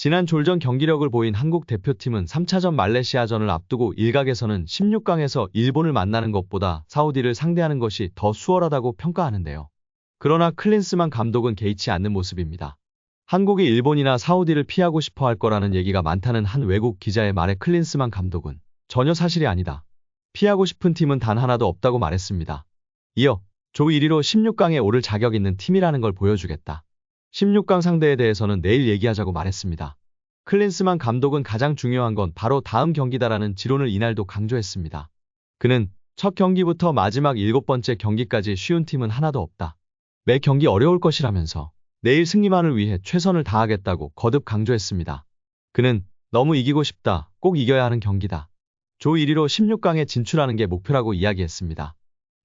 지난 졸전 경기력을 보인 한국 대표팀은 3차전 말레이시아전을 앞두고 일각에서는 16강에서 일본을 만나는 것보다 사우디를 상대하는 것이 더 수월하다고 평가하는데요. 그러나 클린스만 감독은 개의치 않는 모습입니다. 한국이 일본이나 사우디를 피하고 싶어 할 거라는 얘기가 많다는 한 외국 기자의 말에 클린스만 감독은 전혀 사실이 아니다. 피하고 싶은 팀은 단 하나도 없다고 말했습니다. 이어 조 1위로 16강에 오를 자격 있는 팀이라는 걸 보여주겠다. 16강 상대에 대해서는 내일 얘기하자고 말했습니다. 클린스만 감독은 가장 중요한 건 바로 다음 경기다라는 지론을 이날도 강조했습니다. 그는 첫 경기부터 마지막 7번째 경기까지 쉬운 팀은 하나도 없다. 매 경기 어려울 것이라면서 내일 승리만을 위해 최선을 다하겠다고 거듭 강조했습니다. 그는 너무 이기고 싶다. 꼭 이겨야 하는 경기다. 조 1위로 16강에 진출하는 게 목표라고 이야기했습니다.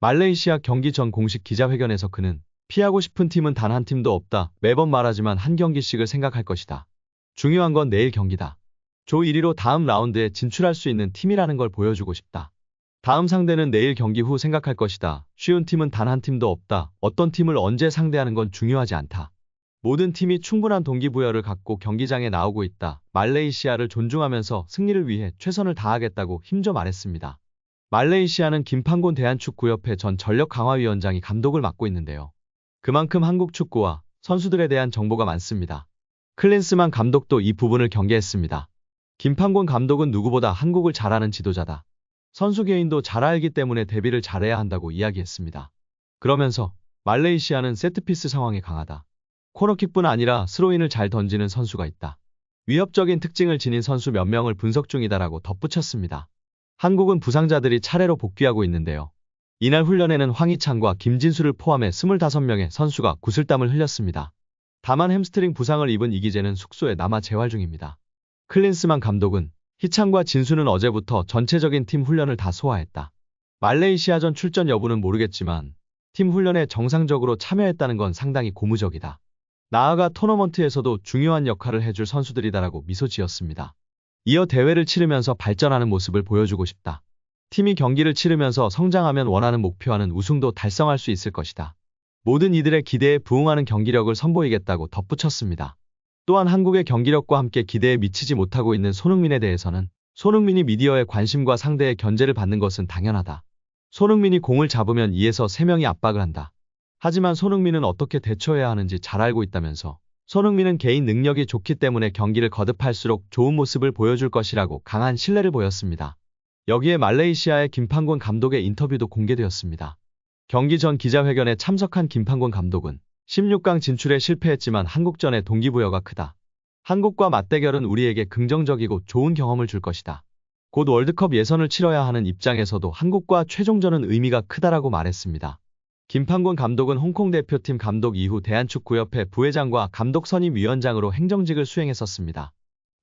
말레이시아 경기 전 공식 기자회견에서 그는 피하고 싶은 팀은 단 한 팀도 없다. 매번 말하지만 한 경기씩을 생각할 것이다. 중요한 건 내일 경기다. 조 1위로 다음 라운드에 진출할 수 있는 팀이라는 걸 보여주고 싶다. 다음 상대는 내일 경기 후 생각할 것이다. 쉬운 팀은 단 한 팀도 없다. 어떤 팀을 언제 상대하는 건 중요하지 않다. 모든 팀이 충분한 동기부여를 갖고 경기장에 나오고 있다. 말레이시아를 존중하면서 승리를 위해 최선을 다하겠다고 힘줘 말했습니다. 말레이시아는 김판곤 대한축구협회 전 전력강화위원장이 감독을 맡고 있는데요. 그만큼 한국 축구와 선수들에 대한 정보가 많습니다. 클린스만 감독도 이 부분을 경계했습니다. 김판곤 감독은 누구보다 한국을 잘 아는 지도자다. 선수 개인도 잘 알기 때문에 대비를 잘해야 한다고 이야기했습니다. 그러면서 말레이시아는 세트피스 상황에 강하다. 코너킥뿐 아니라 스로인을 잘 던지는 선수가 있다. 위협적인 특징을 지닌 선수 몇 명을 분석 중이다라고 덧붙였습니다. 한국은 부상자들이 차례로 복귀하고 있는데요. 이날 훈련에는 황희찬과 김진수를 포함해 25명의 선수가 구슬땀을 흘렸습니다. 다만 햄스트링 부상을 입은 이기재는 숙소에 남아 재활 중입니다. 클린스만 감독은 희찬과 진수는 어제부터 전체적인 팀 훈련을 다 소화했다. 말레이시아전 출전 여부는 모르겠지만 팀 훈련에 정상적으로 참여했다는 건 상당히 고무적이다. 나아가 토너먼트에서도 중요한 역할을 해줄 선수들이다라고 미소 지었습니다. 이어 대회를 치르면서 발전하는 모습을 보여주고 싶다. 팀이 경기를 치르면서 성장하면 원하는 목표와는 우승도 달성할 수 있을 것이다. 모든 이들의 기대에 부응하는 경기력을 선보이겠다고 덧붙였습니다. 또한 한국의 경기력과 함께 기대에 미치지 못하고 있는 손흥민에 대해서는 손흥민이 미디어의 관심과 상대의 견제를 받는 것은 당연하다. 손흥민이 공을 잡으면 2에서 3명이 압박을 한다. 하지만 손흥민은 어떻게 대처해야 하는지 잘 알고 있다면서 손흥민은 개인 능력이 좋기 때문에 경기를 거듭할수록 좋은 모습을 보여줄 것이라고 강한 신뢰를 보였습니다. 여기에 말레이시아의 김판곤 감독의 인터뷰도 공개되었습니다. 경기 전 기자회견에 참석한 김판곤 감독은 16강 진출에 실패했지만 한국전의 동기부여가 크다. 한국과 맞대결은 우리에게 긍정적이고 좋은 경험을 줄 것이다. 곧 월드컵 예선을 치러야 하는 입장에서도 한국과 최종전은 의미가 크다라고 말했습니다. 김판곤 감독은 홍콩 대표팀 감독 이후 대한축구협회 부회장과 감독선임위원장으로 행정직을 수행했었습니다.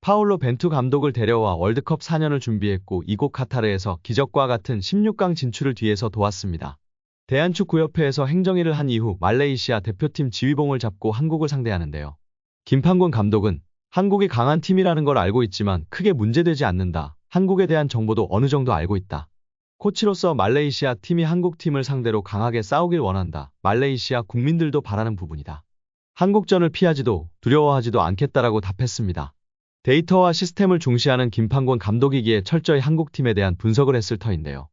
파울로 벤투 감독을 데려와 월드컵 4년을 준비했고 이곳 카타르에서 기적과 같은 16강 진출을 뒤에서 도왔습니다. 대한축구협회에서 행정일을 한 이후 말레이시아 대표팀 지휘봉을 잡고 한국을 상대하는데요. 김판곤 감독은 한국이 강한 팀이라는 걸 알고 있지만 크게 문제되지 않는다. 한국에 대한 정보도 어느 정도 알고 있다. 코치로서 말레이시아 팀이 한국 팀을 상대로 강하게 싸우길 원한다. 말레이시아 국민들도 바라는 부분이다. 한국전을 피하지도 두려워하지도 않겠다라고 답했습니다. 데이터와 시스템을 중시하는 김판곤 감독이기에 철저히 한국팀에 대한 분석을 했을 터인데요.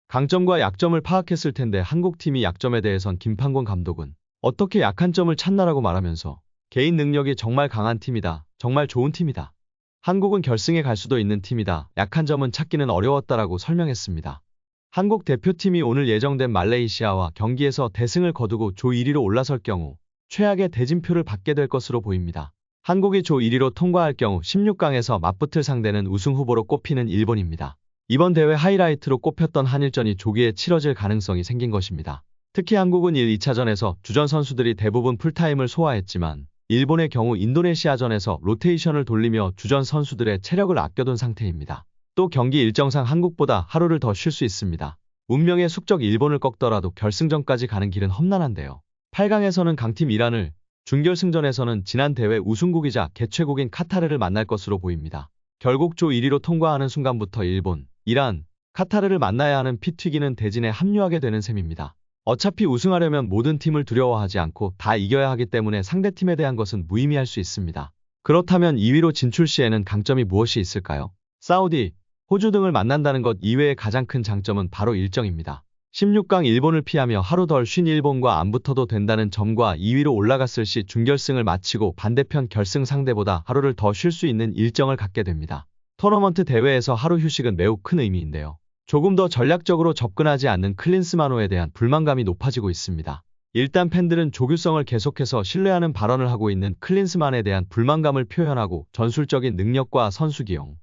강점과 약점을 파악했을 텐데 한국팀이 약점에 대해선 김판곤 감독은 어떻게 약한 점을 찾나라고 말하면서 개인 능력이 정말 강한 팀이다. 정말 좋은 팀이다. 한국은 결승에 갈 수도 있는 팀이다. 약한 점은 찾기는 어려웠다라고 설명했습니다. 한국 대표팀이 오늘 예정된 말레이시아와 경기에서 대승을 거두고 조 1위로 올라설 경우 최악의 대진표를 받게 될 것으로 보입니다. 한국이 조 1위로 통과할 경우 16강에서 맞붙을 상대는 우승 후보로 꼽히는 일본입니다. 이번 대회 하이라이트로 꼽혔던 한일전이 조기에 치러질 가능성이 생긴 것입니다. 특히 한국은 1, 2차전에서 주전 선수들이 대부분 풀타임을 소화했지만 일본의 경우 인도네시아전에서 로테이션을 돌리며 주전 선수들의 체력을 아껴둔 상태입니다. 또 경기 일정상 한국보다 하루를 더 쉴 수 있습니다. 운명의 숙적 일본을 꺾더라도 결승전까지 가는 길은 험난한데요. 8강에서는 강팀 이란을, 준결승전에서는 지난 대회 우승국이자 개최국인 카타르를 만날 것으로 보입니다. 결국 조 1위로 통과하는 순간부터 일본, 이란, 카타르를 만나야 하는 피 튀기는 대진에 합류하게 되는 셈입니다. 어차피 우승하려면 모든 팀을 두려워하지 않고 다 이겨야 하기 때문에 상대팀에 대한 것은 무의미할 수 있습니다. 그렇다면 2위로 진출 시에는 강점이 무엇이 있을까요? 사우디, 호주 등을 만난다는 것 이외의 가장 큰 장점은 바로 일정입니다. 16강 일본을 피하며 하루 덜 쉰 일본과 안 붙어도 된다는 점과 2위로 올라갔을 시 준결승을 마치고 반대편 결승 상대보다 하루를 더 쉴 수 있는 일정을 갖게 됩니다. 토너먼트 대회에서 하루 휴식은 매우 큰 의미인데요. 조금 더 전략적으로 접근하지 않는 클린스만호에 대한 불만감이 높아지고 있습니다. 일단 팬들은 조규성을 계속해서 신뢰하는 발언을 하고 있는 클린스만에 대한 불만감을 표현하고 전술적인 능력과 선수 기용,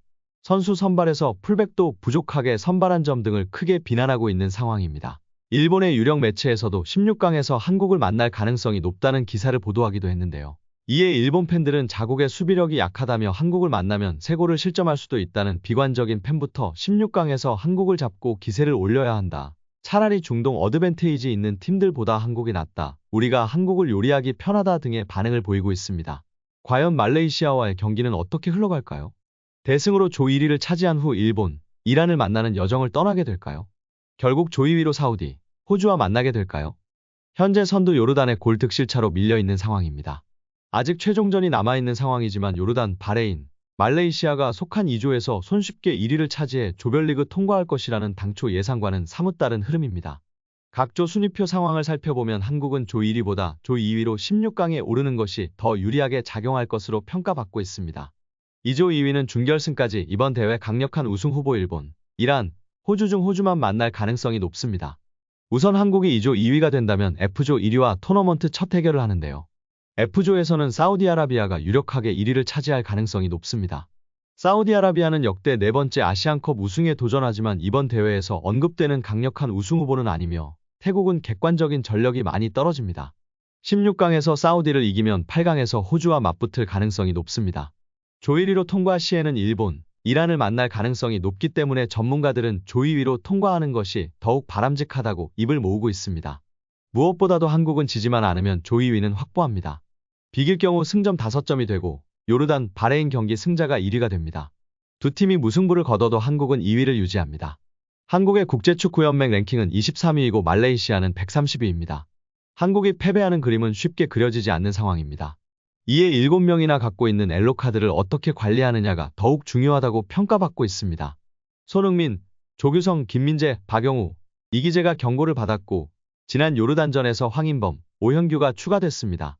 선수 선발에서 풀백도 부족하게 선발한 점 등을 크게 비난하고 있는 상황입니다. 일본의 유력 매체에서도 16강에서 한국을 만날 가능성이 높다는 기사를 보도하기도 했는데요. 이에 일본 팬들은 자국의 수비력이 약하다며 한국을 만나면 3골을 실점할 수도 있다는 비관적인 팬부터 16강에서 한국을 잡고 기세를 올려야 한다. 차라리 중동 어드밴테이지 있는 팀들보다 한국이 낫다. 우리가 한국을 요리하기 편하다 등의 반응을 보이고 있습니다. 과연 말레이시아와의 경기는 어떻게 흘러갈까요? 대승으로 조 1위를 차지한 후 일본, 이란을 만나는 여정을 떠나게 될까요? 결국 조 2위로 사우디, 호주와 만나게 될까요? 현재 선두 요르단의 골 득실차로 밀려있는 상황입니다. 아직 최종전이 남아있는 상황이지만 요르단, 바레인, 말레이시아가 속한 2조에서 손쉽게 1위를 차지해 조별리그 통과할 것이라는 당초 예상과는 사뭇 다른 흐름입니다. 각 조 순위표 상황을 살펴보면 한국은 조 1위보다 조 2위로 16강에 오르는 것이 더 유리하게 작용할 것으로 평가받고 있습니다. 2조 2위는 준결승까지 이번 대회 강력한 우승 후보 일본, 이란, 호주 중 호주만 만날 가능성이 높습니다. 우선 한국이 2조 2위가 된다면 F조 1위와 토너먼트 첫 대결을 하는데요. F조에서는 사우디아라비아가 유력하게 1위를 차지할 가능성이 높습니다. 사우디아라비아는 역대 4번째 아시안컵 우승에 도전하지만 이번 대회에서 언급되는 강력한 우승 후보는 아니며 태국은 객관적인 전력이 많이 떨어집니다. 16강에서 사우디를 이기면 8강에서 호주와 맞붙을 가능성이 높습니다. 조 1위로 통과 시에는 일본, 이란을 만날 가능성이 높기 때문에 전문가들은 조 2위로 통과하는 것이 더욱 바람직하다고 입을 모으고 있습니다. 무엇보다도 한국은 지지만 않으면 조 2위는 확보합니다. 비길 경우 승점 5점이 되고 요르단, 바레인 경기 승자가 1위가 됩니다. 두 팀이 무승부를 거둬도 한국은 2위를 유지합니다. 한국의 국제축구연맹 랭킹은 23위이고 말레이시아는 130위입니다. 한국이 패배하는 그림은 쉽게 그려지지 않는 상황입니다. 이에 7명이나 갖고 있는 엘로카드를 어떻게 관리하느냐가 더욱 중요하다고 평가받고 있습니다. 손흥민, 조규성, 김민재, 박영우, 이기재가 경고를 받았고 지난 요르단전에서 황인범, 오현규가 추가됐습니다.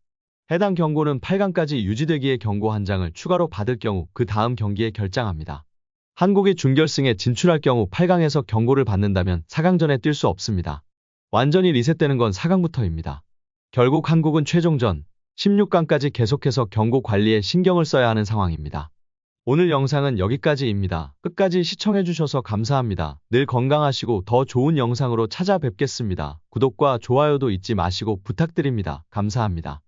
해당 경고는 8강까지 유지되기에 경고 한 장을 추가로 받을 경우 그 다음 경기에 결장합니다. 한국이 준결승에 진출할 경우 8강에서 경고를 받는다면 4강전에 뛸 수 없습니다. 완전히 리셋되는 건 4강부터입니다. 결국 한국은 최종전 16강까지 계속해서 경고 관리에 신경을 써야 하는 상황입니다. 오늘 영상은 여기까지입니다. 끝까지 시청해주셔서 감사합니다. 늘 건강하시고 더 좋은 영상으로 찾아뵙겠습니다. 구독과 좋아요도 잊지 마시고 부탁드립니다. 감사합니다.